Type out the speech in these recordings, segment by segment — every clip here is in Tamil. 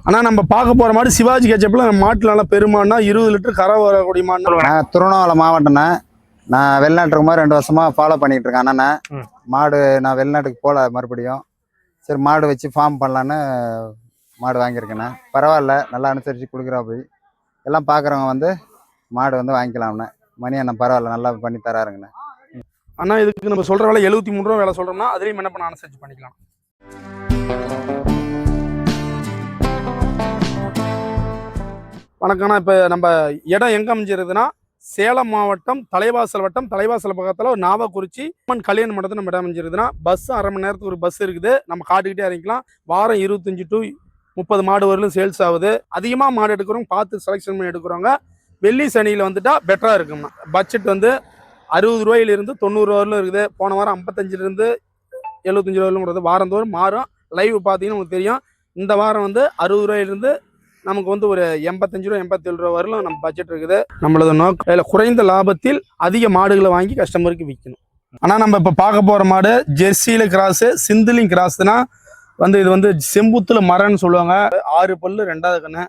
ஆனா நம்ம பார்க்க போற மாடு சிவாஜி கேச்சப்ல மாட்டுல நல்லா பெருமானா 20 லிட்டர் கரை வரக்கூடிய மாடு. நான் திருவண்ணாமலை மாவட்டம்னா நான் வெளிநாட்டுக்கு மாதிரி 2 வருஷமா ஃபாலோ பண்ணிட்டு இருக்கேன். அண்ணா மாடு நான் வெளிநாட்டுக்கு போகல, மறுபடியும் சரி மாடு வச்சு ஃபார்ம் பண்ணலான்னு மாடு வாங்கியிருக்கேண்ணே. பரவாயில்ல, நல்லா அனுசரித்து கொடுக்குறா போய் எல்லாம் பார்க்குறவங்க வந்து மாடு வந்து வாங்கிக்கலாம்ண்ணே. மணி அண்ணன் பரவாயில்ல, நல்லா பண்ணி தராருங்கண்ணே. ஆனால் இதுக்கு நம்ம சொல்கிற வேலை 73 ரூபா வேலை சொல்கிறோம்னா அதுலேயும் என்ன பண்ண அனுசரித்து பண்ணிக்கலாம். வணக்கம்ண்ணா. இப்போ நம்ம இடம் எங்கே அமைஞ்சிருக்குதுன்னா சேலம் மாவட்டம் தலைவாசல் வட்டம். தலைவாசல் பக்கத்தில் ஒரு நாவக்குறிச்சி கல்யாண மண்டபத்தில் நம்ம இடம் அமைஞ்சிருக்குதுன்னா பஸ் அரை மணி நேரத்துக்கு ஒரு பஸ் இருக்குது. நம்ம காட்டுக்கிட்டே இறங்கிக்கலாம். வாரம் 25 to 30 மாடு வரலும் சேல்ஸ் ஆகுது. அதிகமாக மாடு எடுக்கிறவங்க பார்த்து செலெக்ஷன் பண்ணி எடுக்கிறவங்க வெள்ளி சனியில் வந்துட்டா பெட்டராக இருக்கும்ண்ணா. பட்ஜெட் வந்து 60 ரூபாயிலிருந்து 90 ரூபா வரலும் இருக்குது. போன வாரம் 55லேருந்து 75 ரூபா வரலும் கொடுக்குது. வாரந்தோறும் மாறும். லைவ் பார்த்தீங்கன்னா உங்களுக்கு தெரியும். இந்த வாரம் வந்து 60 ரூபாயிலிருந்து நமக்கு வந்து ஒரு 85 ரூபா 87 ரூபா வரலும் நம்ம பட்ஜெட் இருக்குது. நம்மளது நோக்கம் இதில் குறைந்த லாபத்தில் அதிக மாடுகளை வாங்கி கஸ்டமருக்கு விற்கணும். ஆனால் நம்ம இப்போ பார்க்க போகிற மாடு ஜெர்சியில் கிராஸு, சிந்திலிங் கிராஸ்னா வந்து இது வந்து செம்புத்துல மரன்னு சொல்லுவாங்க. 6 பல்லு 2வது கண்ணு,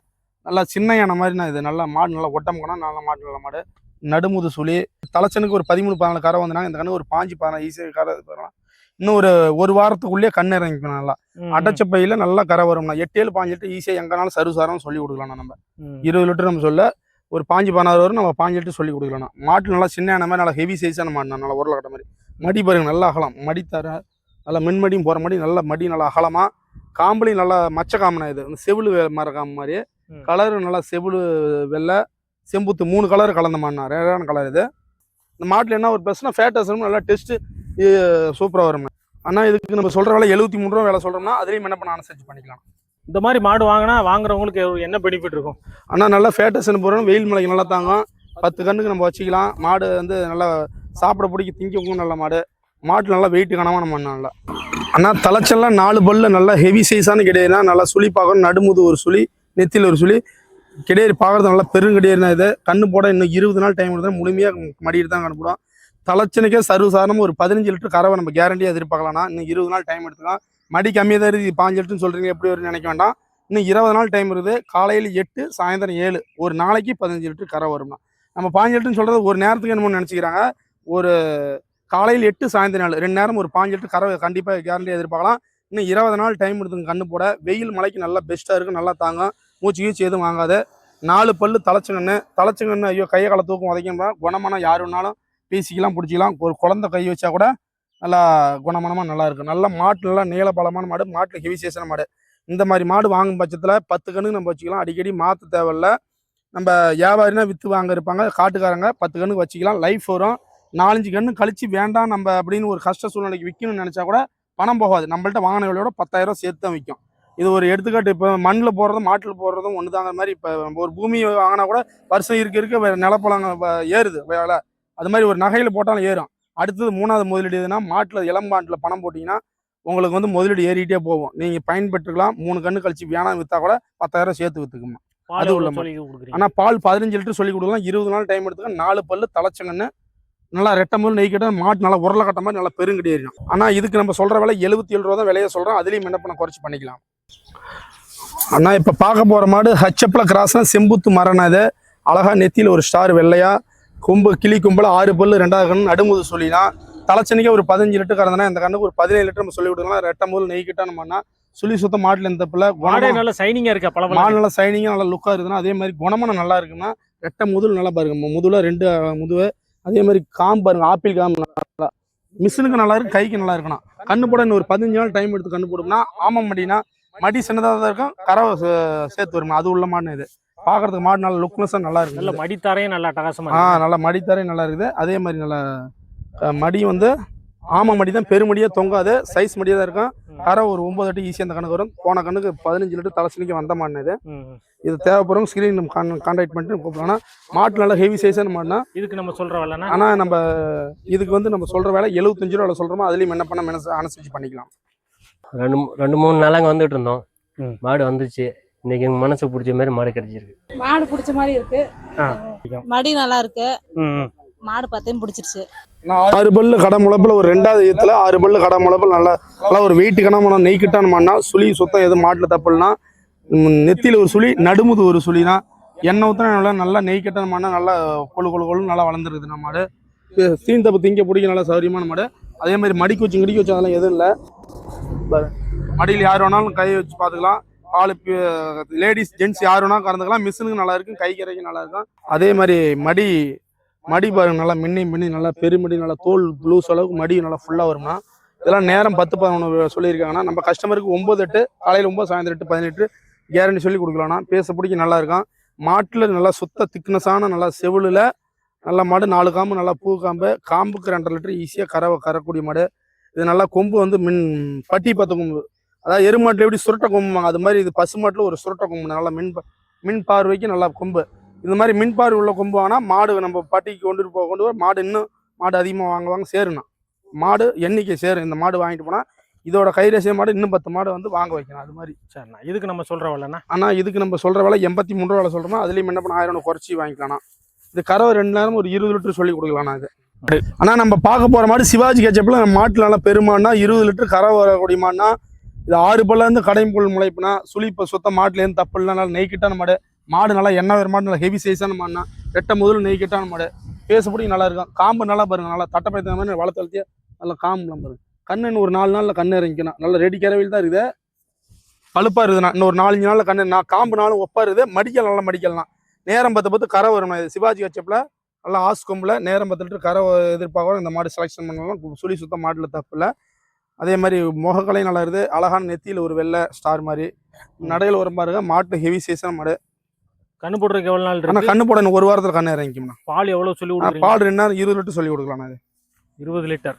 நல்லா சின்ன யானை மாதிரினா இது. நல்லா மாடு நல்லா ஒட்டம் கணம், நல்ல மாடு நல்ல மாடு. நடுமுது சுழி. தலைச்சனுக்கு ஒரு 13-14 கரை வந்தாங்க. இந்த கண்ணு ஒரு 5-16 ஈஸியாக கரை போகலாம். இன்னும் ஒரு வாரத்துக்குள்ளேயே கண் இறங்கிக்கணும். நல்லா அடைச்ச பையில நல்லா கரை வரும்னா 8-7 5 லிட்டர் ஈஸியாக எங்கனாலும் சருசாரம் சொல்லி கொடுக்கலாம். நம்ம 20 லிட்டர் நம்ம சொல்ல ஒரு 5-16 வரும் நம்ம 5 லிட்டர் சொல்லி கொடுக்கலாம். மாட்டு நல்லா சின்ன மாதிரி நல்லா ஹெவி சைஸான மாடு, நல்லா உருளை கட்ட மாதிரி. மடி பாருங்க நல்லா அகலம், மடி தர நல்லா மின்மடியும் போகிற மாதிரி நல்லா மடி நல்லா அகலமாக. காம்பளையும் நல்லா மச்ச காம்பனா. இது செவிலு மர காம்பு மாதிரி. கலரு நல்லா செவிலு வெள்ளை செம்புத்து 3 கலர் கலந்த மாடுனா ரேரான கலர் இது. இந்த மாட்டில் என்ன ஒரு பிரச்சனை, ஃபேட்டஸ் நல்லா டெஸ்ட்டு சூப்பராக வரும். ஆனால் இதுக்கு நம்ம சொல்கிற வேலை 73 ரூபா வேலை சொல்கிறோம்னா அதுலேயும் என்ன பண்ண அனுசரிச்சு பண்ணிக்கலாம். இந்த மாதிரி மாடு வாங்கினா வாங்குறவங்களுக்கு என்ன பெனிஃபிட் இருக்கும்? ஆனால் நல்லா ஃபேட்டஸ்ன்னு போகிறோம். வெயில் மலைக்கு நல்லா தாங்கும். 10 கண்ணுக்கு நம்ம வச்சுக்கலாம். மாடு வந்து நல்லா சாப்பிட பிடிக்க திங்கவும் நல்ல மாடு. மாட்டில் நல்லா வெயிட் காணாமல் நம்ம நல்லா. ஆனால் தலைச்செல்லாம் 4 பல்லு நல்லா ஹெவி சைஸானு கிடையாதுனா நல்லா சுழி பார்க்கணும். நடுமுது ஒரு சுழி, நெத்தியில் ஒரு சுழி. கிடையாது பார்க்குறது நல்லா பெருங்கடையா. இது கண்ணு போட இன்னும் 20 நாள் டைம் எடுத்தால் முழுமையாக மடிட்டு தான் கண்டுபிடும். தலைச்சனுக்கே சர்வசாதாரணமாக ஒரு 15 லிட்டர் கறவை நம்ம கேரண்டியாக எதிர்பார்க்கலாம்னா இன்னும் 20 நாள் டைம் எடுத்துக்கலாம். மடி கம்மியாக தான் இருக்குது. 5 லிட்டர்னு சொல்கிறீங்க, எப்படி வரும்னு நினைக்க வேண்டாம். இன்னும் 20 நாள் டைம் இருக்குது. காலையில் 8 சாயந்தரம் 7 ஒரு நாளைக்கு 15 லிட்டர் கறவை வரும்னா. நம்ம 5 லிட்டர்னு சொல்கிறது ஒரு நேரத்துக்கு என்னமோ நினச்சிக்கிறாங்க. ஒரு காலையில் 8 சாயந்தரம் 7 2 நேரம் ஒரு 5 லிட்டர் கறவை கண்டிப்பாக கேரண்டியாக எதிர்பார்க்கலாம். இன்னும் 20 நாள் டைம் எடுத்துங்க கண்ணு போட. வெயில் மலைக்கு நல்லா பெஸ்ட்டாக இருக்கும், நல்லா தாங்கும். மூச்சு கீச்சு எதுவும் வாங்காது. 4 பல்லு தலைச்சங்கன்னு ஐயோ கையை காலை தூக்கம் உதைக்கா. குணமான யார் வேணாலும் பேசிக்கலாம், பிடிச்சிக்கலாம். ஒரு குழந்தை கை வச்சா கூட நல்லா குணமானமாக நல்லா இருக்கும். நல்லா மாட்டு நல்லா நீள பலமான மாடு, மாட்டில் ஹெவி சேஷன மாடு. இந்த மாதிரி மாடு வாங்கும் பட்சத்தில் 10 கண்ணுக்கு நம்ம வச்சுக்கலாம். அடிக்கடி மாற்ற தேவையில்ல. நம்ம வியாபாரினா விற்று வாங்க இருப்பாங்க, காட்டுக்காரங்க 10 கண்ணுக்கு வச்சுக்கலாம். லைஃப் வரும். 4-5 கண்ணு கழிச்சு வேண்டாம் நம்ம அப்படின்னு ஒரு கஷ்ட சூழ்நிலைக்கு விற்கணும்னு நினச்சா கூட பணம் போகாது. நம்மள்ட்ட வாங்கின விலையோட 10,000 ரூபா சேர்த்து தான் விற்கும். இது ஒரு எடுத்துக்காட்டு. இப்போ மண்ணில் போடுறதும் மாட்டில் போடுறதும் ஒன்று தாங்கிற மாதிரி. இப்போ ஒரு பூமி வாங்கினா கூட வருஷம் இருக்க நிலப்பழங்க ஏறுது வேலை. அது மாதிரி ஒரு நகையில் போட்டாலும் ஏறும். அடுத்தது 3வது முதலீடு எதுனா மாட்டில் இளம்பாட்டில் பணம் போட்டிங்கன்னா உங்களுக்கு வந்து முதலீடு ஏறிட்டே போகும். நீங்கள் பயன்பெற்றுக்கலாம். 3 கண்ணு கழிச்சு வேணாம் விற்றா கூட 10,000 சேர்த்து விற்றுக்குமா. அது உள்ள ஆனால் பால் 15 லிட்டர் சொல்லி கொடுக்கலாம். 20 நாள் டைம் எடுத்துக்க. 4 பல்லு தலைச்சங்கன்னு நல்லா ரெட்டை முதல் நெய்க்கிட்ட மாட்டு நல்லா உருளை கட்ட மாதிரி நல்லா பெருங்கடி ஏறிடும். ஆனால் இதுக்கு நம்ம சொல்கிற விலை 77 ரூபா தான் விலையை சொல்கிறோம். அதுலேயும் என்ன பண்ண குறைச்சி பண்ணிக்கலாம். ஆனால் இப்போ பார்க்க போகிற மாடு ஹச்சப்பில் கிராஸ்னா செம்புத்து மரனா. இது அழகாக நெத்தியில் ஒரு ஸ்டார் வெள்ளையா, கொம்பு கிளி கும்பல 6 பல்லு 2வது கண்ணு, நடுமுது சொல்லினா. தலைச்சனிக்கே ஒரு 15 லிட்டர் கறந்தனா இந்த கண்ணுக்கு ஒரு 17 லிட்டர் நம்ம சொல்லி கொடுக்கலாம். ரெட்டை முதல் நெய்க்கிட்டா நம்மனா சுழி சுத்தம் மாட்டில் இந்த பிள்ளை நல்ல சைனிங்காக இருக்கா. மாடு நல்லா சைனிங்காக நல்லா லுக்காக இருக்குதுன்னா அதே மாதிரி குணமான நல்லா இருக்குன்னா ரெட்டை முதல் நல்லா பாருங்க. முதல்ல 2 முதுவு. அதே மாதிரி காம்பு பாருங்க, ஆப்பிள் காம்பு நல்லா. மிஷினுக்கு நல்லா இருக்கு, கைக்கு நல்லா இருக்கணும். கண்ணு போட இன்னும் ஒரு 15 நாள் டைம் எடுத்து கண்ணு போடும்னா ஆமாம் மடினா மடி சின்னதாக தான் இருக்கும், கறவை சேர்த்து வருமா. அது உள்ள மாடு. இது பார்க்கறதுக்கு மாடு நல்லா லுக்னஸாக நல்லா இருக்கு. நல்ல மடித்தாரையும் நல்லா அட்டகாசமா. நல்லா மடித்தாரையும் நல்லா இருக்குது. அதே மாதிரி நல்லா மடி வந்து ஆமாம் மடி தான், பெருமடியாக தொங்காது, சைஸ் மடியாக தான் இருக்கும். கரை ஒரு 9-8 ஈஸியாக அந்த கணக்கு வரும். போன கண்ணுக்கு 15 லிட்டர் தலைச்சனிக்கு வந்த மாடுனா இது. இது தேவைப்படும் ஸ்கிரீன் நம்ம கான்டாக்ட் பண்ணிட்டு கூப்பிடலாம். மாட்டு நல்லா ஹெவி சைஸான மாடுனா இதுக்கு நம்ம சொல்கிற வேலைனா. ஆனால் நம்ம இதுக்கு வந்து நம்ம சொல்கிற வேலை 75 ரூபா சொல்கிறோமோ அதுலேயும் என்ன பண்ண அனுசரிச்சு பண்ணிக்கலாம். 2-3 நாளாங்க வந்துட்டு இருந்தோம். மாடு வந்துச்சு. இன்னைக்கு எங்க மனசு பிடிச்ச மாதிரி மாடு கிடைச்சிருக்கு. மாடு பிடிச்ச மாதிரி இருக்கு. மடி நல்லா இருக்கு. மாடு பார்த்தேன் பிடிச்சிருச்சு. 6 பல்லு கடை முளப்பில் ஒரு 2வது ஈத்துல 6 பல்லு கடை முளப்பில் நல்லா நல்லா ஒரு வெயிட் கணமான நெய்க்கிட்டான மாடுனா சுழி சுத்தம் எதுவும் மாட்டில் தப்புனா நெத்தியில் ஒரு சுழி, நடுமுது ஒரு சுழினா, எண்ணெய் ஊற்றினா நல்லா நெய் கட்டான மாடுனா நல்லா கொழு நல்லா வளர்ந்துருக்குதுண்ணா மாடு. தீன் தப்பு திங்க பிடிக்க நல்லா சௌரியமான மாடு. அதே மாதிரி மடிக்கு வச்சு அதெல்லாம் எதுவும் இல்லை. மடியில் யார் வேணாலும் கை வச்சு பார்த்துக்கலாம். பால் லேடிஸ் ஜென்ட்ஸ் யார் வேணாலும் கறந்துக்கலாம். மிஷினுக்கு நல்லா இருக்கும், கை கரைக்கு நல்லா இருக்கும். அதே மாதிரி மடி பாருங்க நல்லா மின்னி நல்லா பெருமடி நல்லா தோல் ப்ளூஸ் அளவுக்கு மடி நல்லா ஃபுல்லாக வரும்னா. இதெல்லாம் நேரம் 10-11 சொல்லியிருக்காங்கன்னா நம்ம கஸ்டமருக்கு 9-8 காலையில் 9 சாயந்தரம் 8-18 கேரண்டி சொல்லி கொடுக்கலாம்னா. பேச பிடிக்க நல்லா இருக்கும். மாட்டில் நல்லா சுத்த திக்னஸான நல்லா செவிலில் நல்லா மாடு 4 காம்பு நல்லா பூ காம்புக்கு 2.5 லிட்டர் ஈஸியாக கறக்கூடிய மாடு. இது நல்லா கொம்பு வந்து பட்டி 10 கொம்பு, அதாவது எருமாட்டில் எப்படி சுருட்டை கொம்புவாங்க அது மாதிரி இது பசுமாட்டில் ஒரு சுருட்டை கொம்பு நல்லா மின் பார்வைக்கு நல்லா கொம்பு. இந்த மாதிரி மின் பார்வை உள்ள கொம்பு ஆனால் மாடு நம்ம பட்டிக்கு கொண்டு போக மாடு அதிகமாக வாங்குவாங்க. சேருண்ணா மாடு எண்ணிக்கை சேரும். இந்த மாடு வாங்கிட்டு போனால் இதோட கைரேசிய மாடு இன்னும் 10 மாடு வந்து வாங்க வைக்கணும். அது மாதிரி சரிண்ணா. இதுக்கு நம்ம சொல்கிற விலைண்ணா? ஆனால் இதுக்கு நம்ம சொல்கிற விலை 83 ரூபா சொல்கிறோம்னா அதுலேயும் என்ன பண்ண 1000 குறைச்சி வாங்கிக்கலாம். இது கறவை 2 நேரம் ஒரு 20 லிட்டர் சொல்லி கொடுக்கலாம்ண்ணா. இது ஆனால் நம்ம பார்க்க போகிற மாடு சிவாஜி கேச்சப்பில் நம்ம மாட்டில் நல்லா பெருமானா 20 லிட்டர் கறவை வரக்கூடிய மாடுனா. இது 6 பல்லேருந்து கடைம்புல் முளைப்புனா சுழி இப்போ சுத்த மாட்டிலேருந்து தப்பு இல்லை. நல்லா நெய்க்கிட்டான மாடு நல்லா எண்ணெய் வேறு மாடு நல்லா ஹெவி சைஸான மாடுனா. ரெட்டை முதல்ல நெய்க்கிட்டான மாடு. பேசப்படி நல்லா இருக்கும். காம்பு நல்லா பாருங்க, நல்லா தட்டப்பயத்த மாதிரி வளர்த்து நல்லா காம்புலாம் பாருங்க. கண்ணு ஒரு 4 நாளில் கண்ணு இறங்கிக்கணும். நல்லா ரெடி கறவையில் தான் இருக்குது. பழுப்பாக இருக்குதுண்ணா. இன்னும் ஒரு 4-5 நாளில் கண்ணு காம்பு நாளும் ஒப்பா இருக்குது. நல்லா மடிக்கலாம். நேரம் 10 கரை வரும். இது சிவாஜி கச்சப்பில் நல்லா கொம்பில் நேரம் 10 லிட்டர் கரை எதிர்பார்க்குறோம். இந்த மாடு செலெக்ஷன் பண்ணலாம். சுழி சுத்த மாட்டில் தப்பு இல்லை. அதே மாதிரி முகக்கலையும் நல்லா இருக்குது. அழகான நெத்தியில் ஒரு வெள்ளை ஸ்டார் மாதிரி நடையில் வரும் பாருங்க. மாட்டு ஹெவி சைஸான மாடு. கண்ணு போடுறதுக்கு எவ்வளோ நாள்? ஆனால் கண்ணு போட ஒரு வாரத்தில் கண்ணு இறங்கிக்கும்ண்ணா. பால் எவ்வளோ சொல்லி கொடுக்குறீங்க? பால் 2 நேரம் 20 லிட்டர் சொல்லி கொடுக்கலாம். அது 20 லிட்டர்.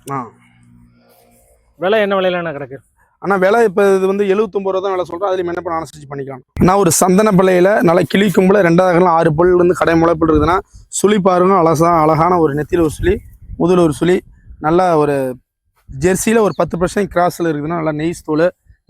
விலை என்ன விலையில கிடக்கு? ஆனால் விலை இப்போ இது வந்து 79 ரூபா தான் விலை சொல்கிறேன். அதில் என்ன பண்ண அனுசரிச்சு பண்ணிக்கலாம். ஆனால் ஒரு சந்தன பிள்ளையில நல்லா கிளி கும்பில் 2வது 6 பல் வந்து கடை முளைப்பில் இருக்குதுன்னா சுழி பாருங்க. அழகான ஒரு நெத்தியில் ஒரு சுழி, முதல் ஒரு சுழி, நல்லா ஒரு ஜெர்சியில் ஒரு 10% கிராஸில் இருக்குதுன்னா நல்லா நெய்ஸ் தோல்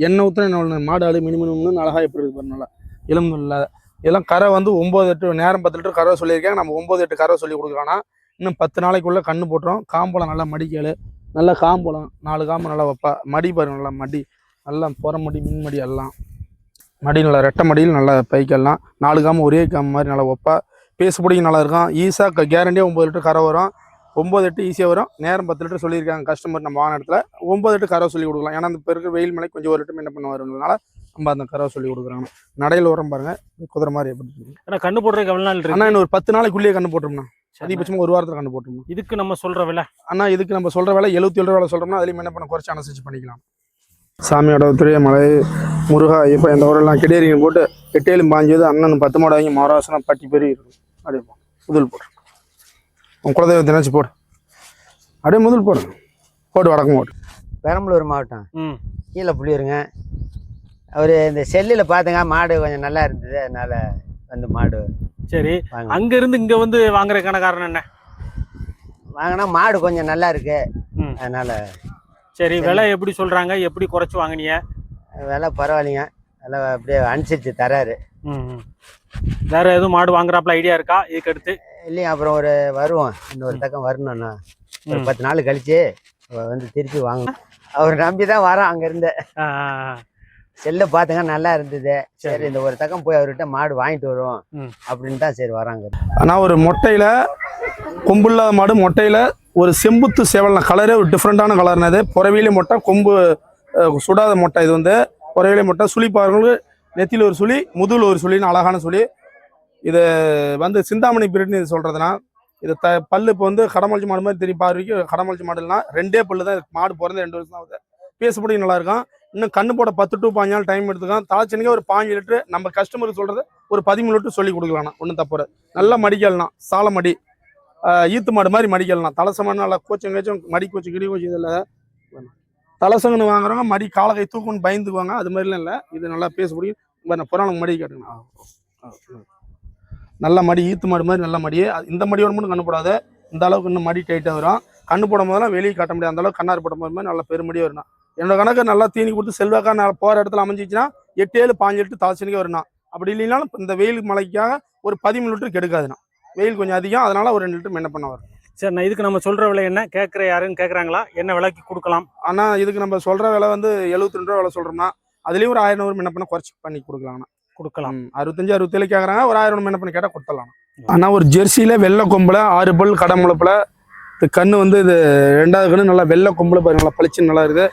எண்ணெய் ஊற்றின மாடு மினிமம்னு அழகாக எப்படி இருக்குது நல்லா எலும்பு இல்லை. இதெல்லாம் கரை வந்து 9-8 நேரம் 10 லிட்டர் கரை சொல்லியிருக்கேன். நம்ம 9-8 கரை சொல்லி கொடுக்கலாம். இன்னும் 10 நாளைக்குள்ளே கண்ணு போட்டுரும். காம்பளம் நல்லா மடிக்கல் நல்லா காம்பளம் 4 காம்பு நல்லா வைப்பா. மடி பாருங்க நல்லா மடி நல்லா புறமடி மின்மடி எல்லாம் மடி நல்லா ரெட்டை மடியில் நல்லா பைக்கெல்லாம் 4 காம்பு ஒரே காம்பு மாதிரி நல்லா வைப்பா. பேச பிடிக்க நல்லா இருக்கும். ஈஸியாக கேரண்டியாக 9 லிட்டர் கரை வரும். 9-8 ஈஸியாக வரும். நேரம் 10 லிட்டர் சொல்லியிருக்காங்க கஸ்டமர். நம்ம வாங்கின இடத்துல 9-8 கரை சொல்லி கொடுக்கலாம். ஏன்னா இப்போ இருக்கிற வெயில் மலை கொஞ்சம் 1 லிட்டர் என்ன பண்ண வரும்னால நம்ம அந்த கரை சொல்லி கொடுக்குறாங்க. நடையில் உரம் பாருங்க குதிரை மாதிரி எப்படி இருக்கு. ஆனால் கண்ணு போடுறதுக்கு எவ்வளோ நாள் இருக்கு? ஆனால் இன்னும் ஒரு 10 நாளைக்குள்ளேயே கண்ணு போட்டோம்னா அதிகபட்சமாக ஒரு வாரத்தில் கண்ணு போட்டோம்னா. இதுக்கு நம்ம சொல்கிற விலை? ஆனால் இதுக்கு நம்ம சொல்கிற விலை 77 ரூபா சொல்கிறோம்னா அதுலேயும் என்ன பண்ண குறைச்சி அனுசரிச்சு பண்ணிக்கலாம். சாமியோட துறைய மலை முருகா இப்போ இந்த ஊரெல்லாம் கெடேரிங்க போட்டு 8 பாஞ்சது அண்ணன் 10 மாடு வாங்கி மகாராசனம் பட்டி பெரிய இருக்கும். அப்படியே முதல் போடு உன் குலதெய்வ தினச்சு போடு. அப்படியே முதல் போடு வடக்கம் போடு. பெரம்பலூர் மாவட்டம் கீழே புளியூருங்க. அவர் இந்த செல்லில் பார்த்துங்க மாடு கொஞ்சம் நல்லா இருந்தது, அதனால வந்து மாடு. சரி, அங்கேருந்து இங்கே வந்து வாங்குறதுக்கான காரணம் என்ன? வாங்கினா மாடு கொஞ்சம் நல்லா இருக்கு அதனால. சரி, விலை எப்படி சொல்கிறாங்க? எப்படி குறைச்சி வாங்கினீங்க? விலை பரவாயில்லைங்க, விலை அப்படியே அனுசரித்து தராரு. வேறு எதுவும் மாடு வாங்குறாப்புல ஐடியா இருக்கா இதுக்கு அடுத்து? இல்லைங்க, அப்புறம் வருவோம் இன்னொரு தக்கம் வரணும்ண்ணா. ஒரு 10 நாள் கழிச்சு வந்து திருப்பி வாங்கணும். அவர் நம்பி தான் வரோம். அங்கேருந்து செல்ல பார்த்துங்க நல்லா இருந்தது. சரி, இந்த ஒரு தக்கம் போய் அவர்கிட்ட மாடு வாங்கிட்டு வருவோம் அப்படின்னு தான் சரி வராங்க. ஆனால் ஒரு மொட்டையில் கொம்புள்ள மாடு மொட்டையில் ஒரு செம்புத்து சேவல்னா கலரே ஒரு டிஃப்ரெண்டான கலர்னது. புறவிலே மொட்டை, கொம்பு சுடாத மொட்டை. இது வந்து புறவிலே மொட்டை. சுழி பாருங்களுக்கு நெத்தியில் ஒரு சுழி, முதுகில் ஒரு சுழின்னு அழகான சுழி. இது வந்து சிந்தாமணி பிரீட்னு இது சொல்கிறதுனா இது பல்லு இப்போ வந்து கடமளிச்சி மாடு மாதிரி தெரியும் பார்வைக்கு. கடமளிச்சி மாடுலாம் 2 பல்லு தான். மாடு பிறந்து 2 வருஷம் தான் ஆகுது. பேசப்படி நல்லா இருக்கும். இன்னும் கண்ணு போட 10 to 15 நாள் டைம் எடுத்துக்கலாம். தலைச்சனிக்கே ஒரு 15 லிட்டரு நம்ம கஸ்டமருக்கு சொல்கிறது ஒரு 13 லிட்டர் சொல்லி கொடுக்கலாம்ண்ணா. ஒன்றும் தப்பு. நல்லா மடிக்கல்னா சாலை மடி ஈத்து மாடு மாதிரி மடிக்கலாம். தலைசமான நல்லா கோச்சம் மடி கோச்சு கிடி கோச்சு. இதில் தலைசங்கன்னு வாங்குறவங்க மடி காலகை தூக்குன்னு பயந்துக்குவாங்க. அது மாதிரிலாம் இல்லை. இது நல்லா பேச முடியும். புறாணம் மடி கேட்டுங்கண்ணா. நல்ல மடி ஈத்து மாடு மாதிரி நல்ல மடி. இந்த மடியோட மட்டும் கண்ணு போடாது. இந்த அளவுக்கு இன்னும் மடி டைட்டாக வரும். கண்ணு போடும் போதெல்லாம் வெளியே காட்ட முடியாது. அந்த அளவுக்கு கண்ணாறு போட்ட மாதிரி நல்லா பெருமடியாக வரணும். என்னோட கணக்கு நல்லா தீனி கொடுத்து செல்வாக்கா நான் போகிற இடத்துல அமைஞ்சிச்சுன்னா 8-7-15 லிட்டர் தலைச்சனிக்கே வரணும். அப்படி இல்லைனாலும் இந்த வெயில் மழைக்காக ஒரு 13 லிட்டர் கெடுக்காதுண்ணா. வெயில் கொஞ்சம் அதிகம், அதனால ஒரு 2 லிட்டர் என்ன பண்ண வரும். சரி, நான் இதுக்கு நம்ம சொல்கிற விலை என்ன? கேட்குற யாருன்னு கேட்குறாங்களா? என்ன விலைக்கு கொடுக்கலாம்? ஆனால் இதுக்கு நம்ம சொல்கிற விலை வந்து 72 ரூபா விலை சொல்கிறோம்னா அதுலேயும் ஒரு 1000 என்ன பண்ண குறைச்சி பண்ணி கொடுக்கலாங்கண்ணா. கொடுக்கலாம். 65 67 கேட்குறாங்க, ஒரு 1000 என்ன பண்ணி கேட்டால் கொடுத்துடலாம். ஆனால் ஒரு ஜெர்சியில் வெள்ளை கொம்பில் 6 பல் கடை முளைப்பில் இது கண்ணு வந்து இது 2வது கண்ணு நல்லா வெள்ளை கொம்பில் பாருங்க, நல்லா பளிச்சுன்னு நல்லா இருக்குது.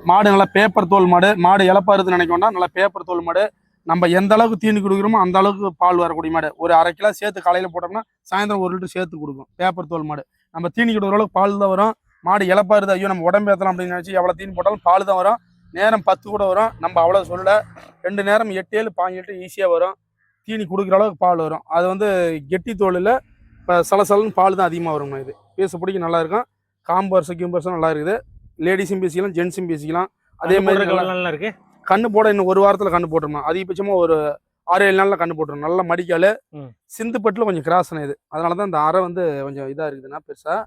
மாடு நல்லா பேப்பர் தோல் மாடு. மாடு இழப்பாருதுன்னு நினைக்க வேண்டாம், நல்லா பேப்பர் தோல் மாடு. நம்ம எந்த அளவுக்கு தீனி கொடுக்குறோமோ அந்த அளவுக்கு பால் வரக்கூடிய மாடு. ஒரு 1/2 கிலோ சேர்த்து காலையில் போட்டோம்னா சாயந்தரம் 1 லிட்டர் சேர்த்து கொடுக்கும். பேப்பர் தோல் மாடு. நம்ம தீனி கொடுக்குற அளவுக்கு பால் தான் வரும். மாடு இழப்பாருது, ஐயோ நம்ம உடம்பு ஏற்றலாம் அப்படின்னு நினச்சி எவ்வளோ தீனி போட்டாலும் பால் தான் வரும். நேரம் 10 கூட வரும். நம்ம அவ்வளோ சொல்ல 2 நேரம் 8 7 5 லிட்டர் ஈஸியாக வரும். தீனி கொடுக்குற அளவுக்கு பால் வரும். அது வந்து கெட்டி தோலில் இப்போ சலசலன்னு பால் தான் அதிகமாக வரும்ண்ணா. இது பேச பிடிக்க நல்லா இருக்கும். காம்பு வருஷம் நல்லா இருக்குது. லேடிஸும் பேசிக்கலாம், ஜென்ஸும் பேசிக்கலாம். அதே மாதிரி நல்லா இருக்கு. கண்ணு போட இன்னும் 1 வாரத்தில் கண்ணு போட்டுருமா. அதிகபட்சமாக ஒரு 6 7 நாளில் கண்ணு போட்டுரும். நல்ல மடிக்கால் சிந்துப்பட்டில் கொஞ்சம் கிராஸ்னா இது. அதனால தான் இந்த அரை வந்து கொஞ்சம் இதாக இருக்குதுன்னா பெருசாக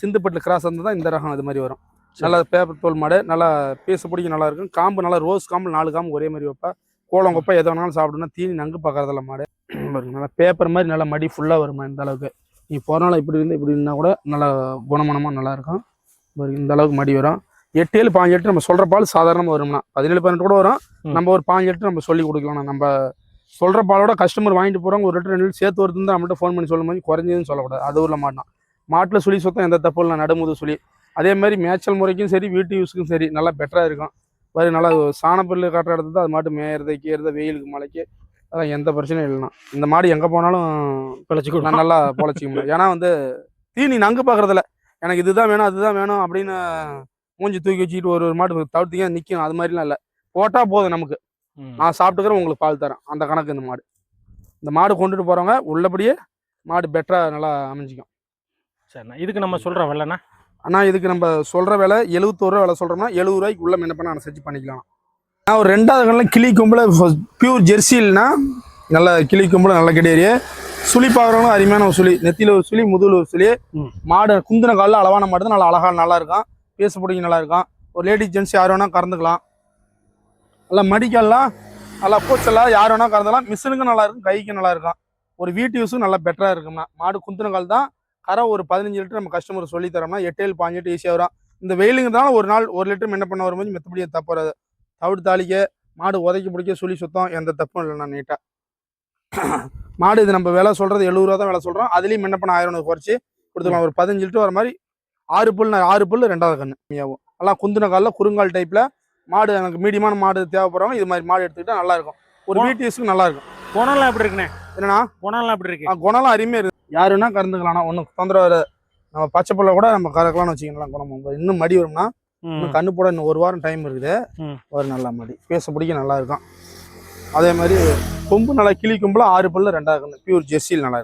சிந்துப்பட்டில் கிராஸ் வந்து தான் இந்த ரகம் அது மாதிரி வரும். நல்லா பேப்பர் தோல் மாடு. நல்லா பேச பிடிக்க நல்லா இருக்கும். காம்பு நல்லா ரோஸ் காம்பு 4 காம்பு ஒரே மாதிரி வைப்பா. கோலம் கொப்பை எது வேணாலும் சாப்பிடுனா தீனி நங்கு பார்க்கறதில்ல மாடு. நல்லா பேப்பர் மாதிரி நல்லா மடி ஃபுல்லாக வருமா. இந்த அளவுக்கு நீ போகிறனால இப்படி இருந்து இப்படி இருந்தால் கூட நல்லா குணமானமாக நல்லாயிருக்கும். இந்த அளவுக்கு மடி வரும். 8 7 5 லிட்டர் நம்ம சொல்கிற பால் சாதாரணமாக வரும்னா 17 18 கூட வரும். நம்ம ஒரு 5 லிட்டர் நம்ம சொல்லி கொடுக்கலாம். நம்ம சொல்கிற பாலோட கஸ்டமர் வாங்கிட்டு போகிறவங்க 1 லிட்டர் 2 லிட்டர் சேர்த்து வருதுன்னு தான் நம்மள்ட்ட ஃபோன் பண்ணி சொல்லும் போது குறைஞ்சதுன்னு சொல்லக்கூடாது. அது ஊரில் மாட்டினா மாட்டில் சுழி சுத்தம் எந்த தப்பு இல்லை. நடுமுது சுழி அதே மாதிரி மேய்ச்சல் முறைக்கும் சரி வீட்டு யூஸுக்கும் சரி நல்லா பெட்டராக இருக்கும். மாதிரி நல்லா சாணப்புல்லு காட்டுற இடத்துல தான் அது மாட்டு மேயறது கீறது வெயிலுக்கு மழைக்கு அதெல்லாம் எந்த பிரச்சனையும் இல்லைண்ணா. இந்த மாடு எங்கே போனாலும் பிழைச்சிக்கணும், நல்லா பொழைச்சிக்க முடியும். ஏன்னா வந்து தீனி நங்கு பார்க்குறதில்ல எனக்கு இதுதான் வேணும் அதுதான் வேணும் அப்படின்னு மூஞ்சி தூக்கி வச்சுக்கிட்டு ஒரு மாடு தவிர்த்திங்க நிற்கும். அது மாதிரிலாம் இல்லை. போட்டால் போதும் நமக்கு, நான் சாப்பிட்டுக்கிறேன் உங்களுக்கு பால் தரேன் அந்த கணக்கு. இந்த மாடு கொண்டுட்டு போகிறவங்க உள்ளபடியே மாடு பெட்டராக நல்லா அமைஞ்சிக்கும். சரிண்ணா. இதுக்கு நம்ம சொல்கிற விலைண்ணா? அண்ணா இதுக்கு நம்ம சொல்கிற விலை 71 ரூபா விலை சொல்கிறோம்னா 70 ரூபாய்க்கு உள்ள என்ன பண்ண அனுசரிச்சு பண்ணிக்கலாம். நான் ஒரு 2வது கண்ணில் கிளி கொம்பில் பியூர் ஜெர்சி இல்லைன்னா நல்ல கிளி கொம்பில் நல்ல கிடையாது. சுழி பார்க்குறவங்களும் அருமையான ஒரு சுழி. நெத்தியில் ஒரு சுழி, முதுகில் ஒரு சுழி. மாடு குந்தின காலில் அளவான மாடு தான் நல்லா அழகாக நல்லா இருக்கும். பேச பிடிக்க நல்லா இருக்கும். ஒரு லேடிஸ் ஜென்ஸ் யார் வேணால் கறந்துக்கலாம். நல்லா மடிக்கலாம், நல்லா பூச்செல்லாம் யார் வேணால் கறந்துக்கலாம். மிஷினுக்கும் நல்லா இருக்கும், கைக்கும் நல்லா இருக்கும். ஒரு வீட்டு யூஸும் நல்லா பெட்டராக இருக்கும்னா. மாடு குந்தின கால் தான் கரை ஒரு 15 லிட்டர் நம்ம கஸ்டமர் சொல்லி தரோம்னா 8 7 5 லிட்டர் ஈஸியாக வரும். இந்த வெயிலுங்கிறதால ஒரு நாள் 1 லிட்டர் என்ன பண்ண வரும்போது மற்றபடியே தப்பு வராது. தவிடு தாளிக்க மாடு உதைக்க பிடிக்க சுழி சுத்தம் எந்த தப்பும் இல்லைண்ணா. நீட்டாக மாடு இது நம்ம விலை சொல்கிறது 70 ரூபா தான் விலை சொல்கிறோம். அதுலேயும் என்ன பண்ண 1000 குறைச்சி கொடுத்துக்கலாம். ஒரு 15 லிட்டர் வர மாதிரி 6 புல் 2வது கண்ணு கம்மியாகும். நல்லா குந்தின காலில் குறுங்கால் டைப்பில் மாடு எனக்கு மீடியமான மாடு தேவைப்படுறவங்க இது மாதிரி மாடு எடுத்துக்கிட்டால் நல்லாயிருக்கும். ஒரு வீட்டு யூஸுக்கு நல்லாயிருக்கும். குணம்லாம் எப்படி இருக்குண்ணே? என்னண்ணா குணம்லாம் எப்படி இருக்கு? குணம்லாம் அருமையாக இருக்குது. யார் வேணா கறந்துக்கலாம்ண்ணா, ஒன்றும் தொந்தரவு வராது. நம்ம பச்சை புல்ல கூட நம்ம கறக்கலாம்னு வச்சுக்கலாம். குணம் இன்னும் மடி வரும்னா இன்னும் கண்ணு போட இன்னும் 1 வாரம் டைம் இருக்குது. ஒரு நல்ல மடி பேச பிடிக்க நல்லா இருக்கும். அதே மாதிரி கொம்பு நல்லா கிளி கொம்புல 6 பல்ல 2வது கண்ணு பியூர் ஜெர்சியில் நல்லா இருக்கும்.